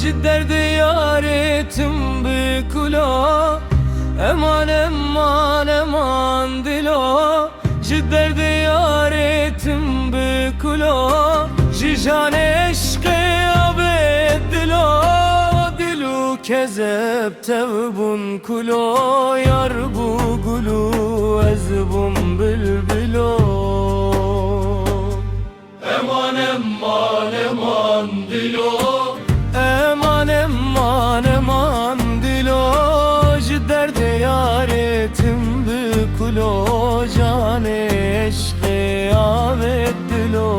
ji derdê yarê tim bikula. Eman eman eman dilo, ji derdê yarê tim bikula. Ji janê eşqê avê dilo, dilu kezeb tev bûn kulo. Yar bû gulu ez bûm bilbilo. Eman eman eman dilo, eman eman eman dilo. Ji derdê yarê tim bikulo, canê eşqê avê dilo.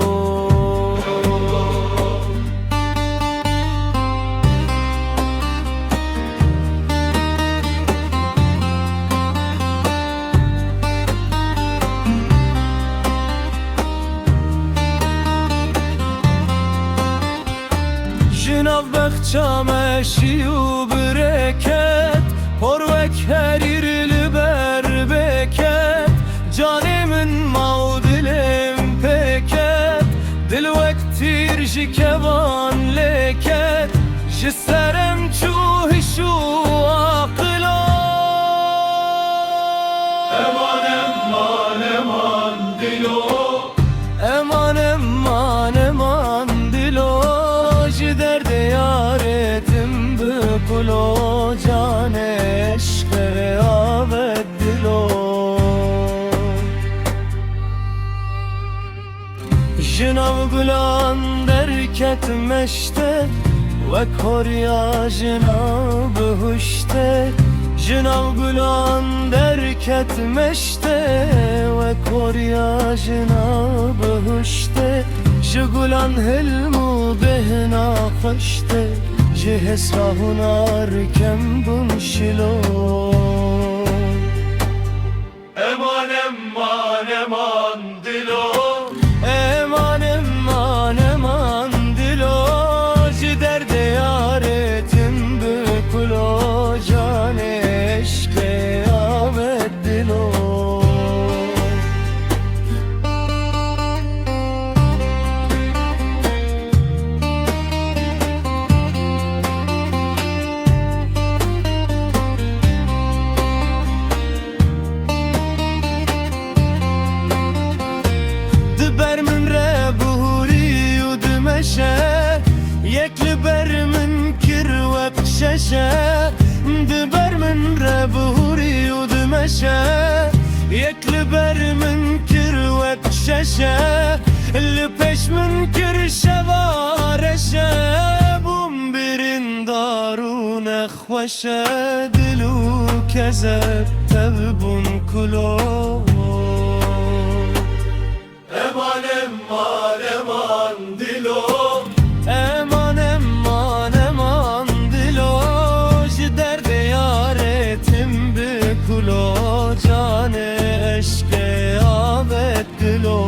Jinav bexça meşî û bireket, porvek herîr li ber beket. Canê min maw dilêm pêket, dil wek tîr ji kevan lêket. Ji serem çû hiş û aqila. Eman eman eman dilo, eman eman eman dilo. Ji derdê yarê tim bikulo, canê eşqê avê dilo. Ji nav gulan derket meşte, wek horiya ji nav bihuşte. Ji nav gulan derket meşte, wek horiya ji nav bihuşte. Ji gulan hilm û bêhna xweşte, ji hesra hunar kem bûn şilo. Eman eman eman dilo, eman eman eman dilo. Ji derdê yarê tim bikulo, canê eşqê avê dilo. Yek li ber min kir wek şeşe, diber min re bihûrî û dimeşe. Yek li ber min kir wek şeşe, li pêş min kir şeva reşe. Bûm birîndar û nexweşe, dil û kezeb tev bûn kulo. Eman eman eman dilo, eman eman eman dilo. Ji derdê yarê tim bikulo, canê eşqê avê dilo.